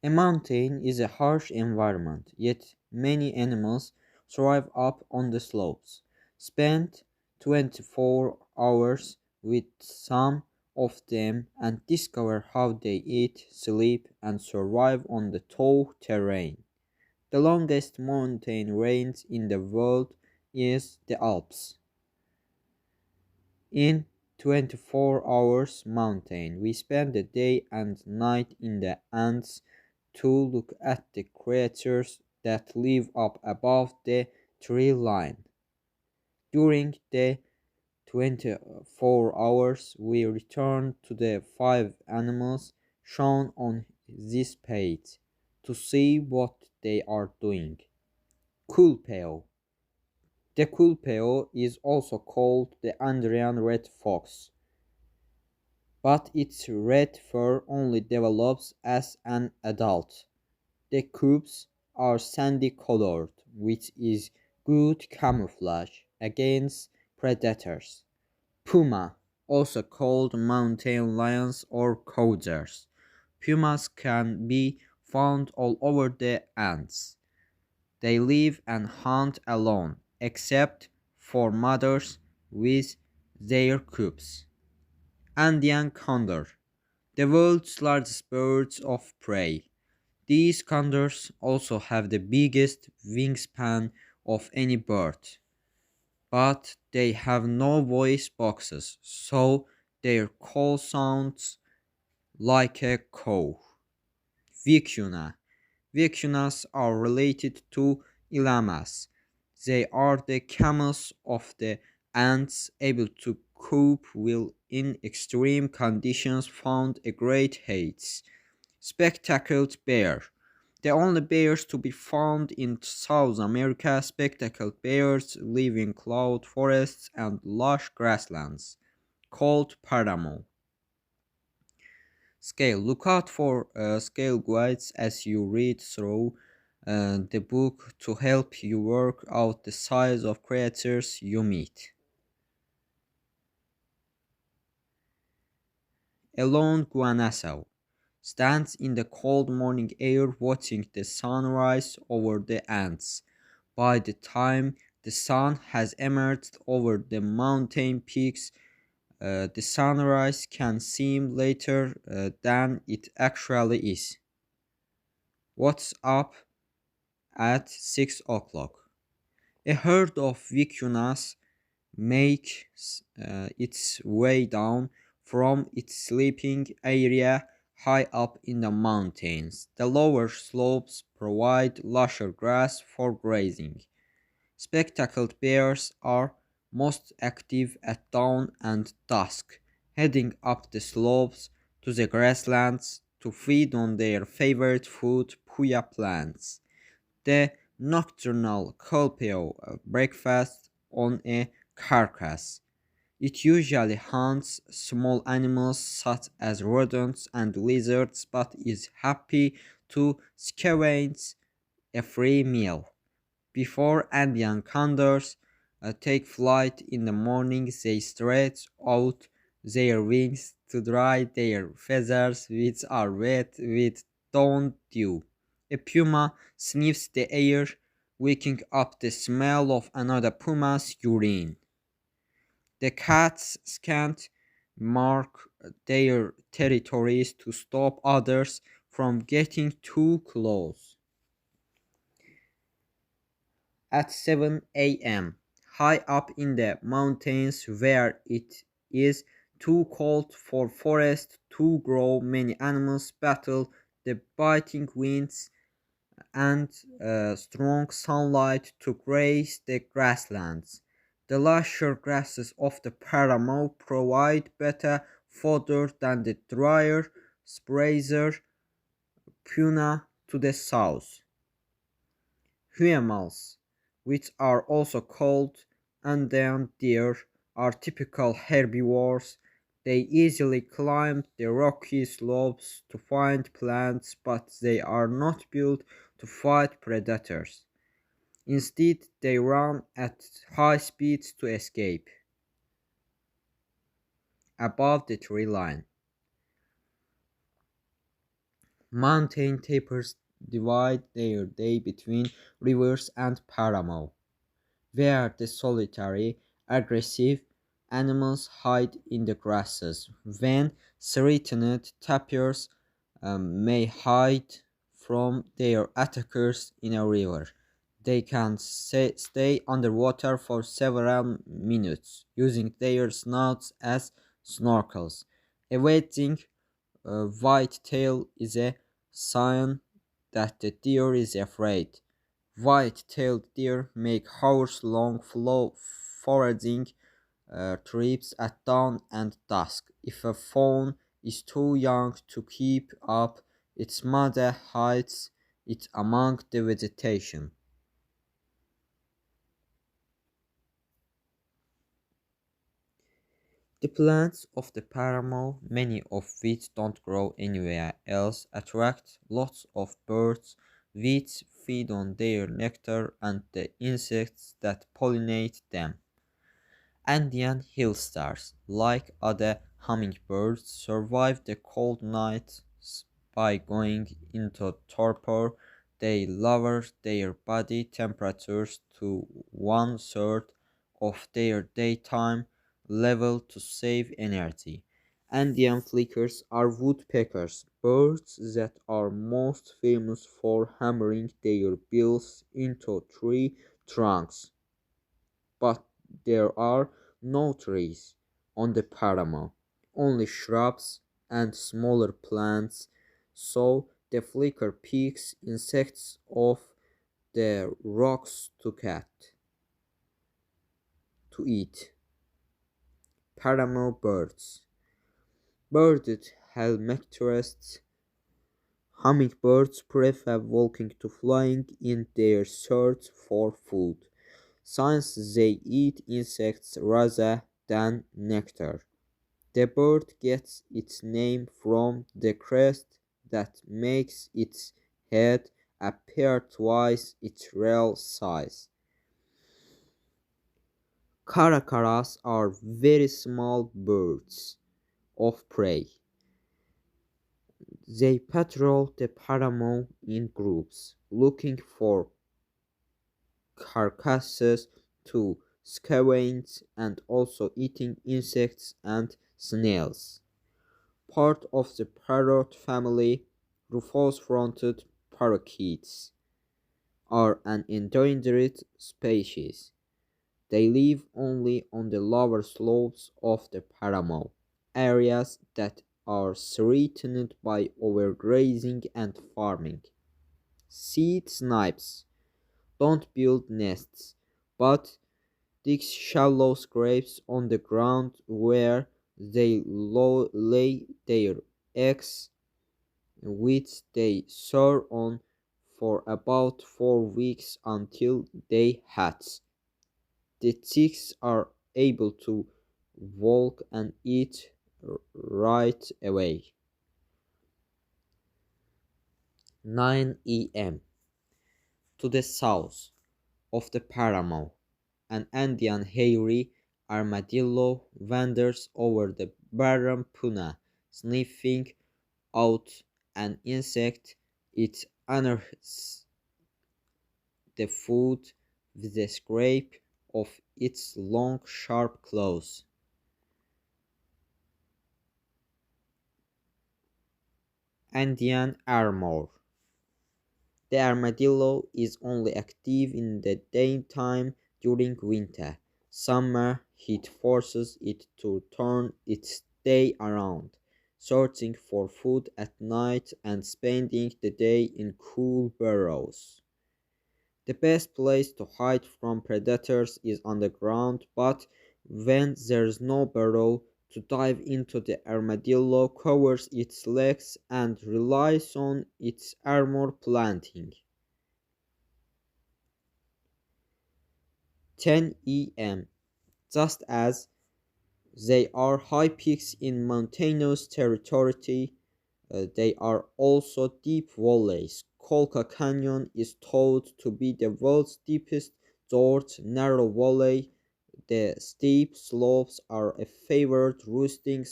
A mountain is a harsh environment, yet many animals thrive up on the slopes. Spend 24 hours with some of them and discover how they eat, sleep, and survive on the tall terrain. The longest mountain range in the world is the Alps. In 24 hours mountain, we spend the day and night in the Ants to look at the creatures that live up above the tree line. During the 24 hours, we return to the five animals shown on this page to see what they are doing. Culpeo. The culpeo is also called the Andean red fox, but its red fur only develops as an adult. The cubes are sandy colored, which is good camouflage against predators. Puma, also called mountain lions or cougars. Pumas can be found all over the Andes. They live and hunt alone, except for mothers with their cubs. Andean condor, the world's largest birds of prey. These condors also have the biggest wingspan of any bird, but they have no voice boxes, so their call sounds like a cow. Vicuna. Vicunas are related to llamas. They are the camels of the ants, able to cope well in extreme conditions found a great heights. Spectacled bear. The only bears to be found in South America, spectacled bears live in cloud forests and lush grasslands, called paramo. Scale. Look out for scale guides as you read through the book to help you work out the size of creatures you meet. A lone guanaco stands in the cold morning air watching the sunrise over the ants. By the time the sun has emerged over the mountain peaks, the sunrise can seem later than it actually is. What's up at 6 o'clock? A herd of vicunas makes its way down from its sleeping area high up in the mountains. The lower slopes provide lusher grass for grazing. Spectacled bears are most active at dawn and dusk, heading up the slopes to the grasslands to feed on their favorite food, puya plants. The nocturnal culpeo breakfasts on a carcass. It usually hunts small animals such as rodents and lizards, but is happy to scavenge a free meal. Before Andean condors take flight in the morning, they stretch out their wings to dry their feathers, which are wet with dawn dew. A puma sniffs the air, waking up the smell of another puma's urine. The cats scant mark their territories to stop others from getting too close. At 7 a.m., high up in the mountains where it is too cold for forests to grow, many animals battle the biting winds and strong sunlight to graze the grasslands. The lusher grasses of the paramo provide better fodder than the drier sprazer puna to the south. Huemals, which are also called Andean deer, are typical herbivores. They easily climb the rocky slopes to find plants, but they are not built to fight predators. Instead, they run at high speeds to escape. Above the tree line. Mountain tapirs divide their day between rivers and paramo, where the solitary, aggressive animals hide in the grasses, when threatened tapirs may hide from their attackers in a river. They can stay underwater for several minutes, using their snouts as snorkels. A wetting white tail is a sign that the deer is afraid. White-tailed deer make hours-long foraging trips at dawn and dusk. If a fawn is too young to keep up, its mother hides it among the vegetation. The plants of the paramo, many of which don't grow anywhere else, attract lots of birds which feed on their nectar and the insects that pollinate them. Andean hill stars, like other hummingbirds, survive the cold nights by going into torpor. They lower their body temperatures to 1/3 of their daytime level to save energy. Andean flickers are woodpeckers, birds that are most famous for hammering their bills into tree trunks. But there are no trees on the paramo, only shrubs and smaller plants, so the flicker picks insects off the rocks to eat. Paramo birds. Birded helminthirs. Hummingbirds prefer walking to flying in their search for food, since they eat insects rather than nectar. The bird gets its name from the crest that makes its head appear twice its real size. Caracaras are very small birds of prey. They patrol the paramo in groups, looking for carcasses to scavenge and also eating insects and snails. Part of the parrot family, rufous-fronted parakeets, are an endangered species. They live only on the lower slopes of the paramo, areas that are threatened by overgrazing and farming. Seed snipes don't build nests, but dig shallow scrapes on the ground where they lay their eggs, which they soar on for about 4 weeks until they hatch. The chicks are able to walk and eat right away. 9 to the south of the paramo, an Andean hairy armadillo wanders over the barren puna, sniffing out an insect. It unearths the food with the scrape of its long, sharp claws. Andean armor. The armadillo is only active in the daytime during winter. Summer heat forces it to turn its day around, searching for food at night and spending the day in cool burrows. The best place to hide from predators is on the ground, but when there's no burrow to dive into, the armadillo covers its legs and relies on its armor plating. 10 Just as they are high peaks in mountainous territory, they are also deep valleys. Colca Canyon is thought to be the world's deepest short, narrow valley. The steep slopes are a favorite roosting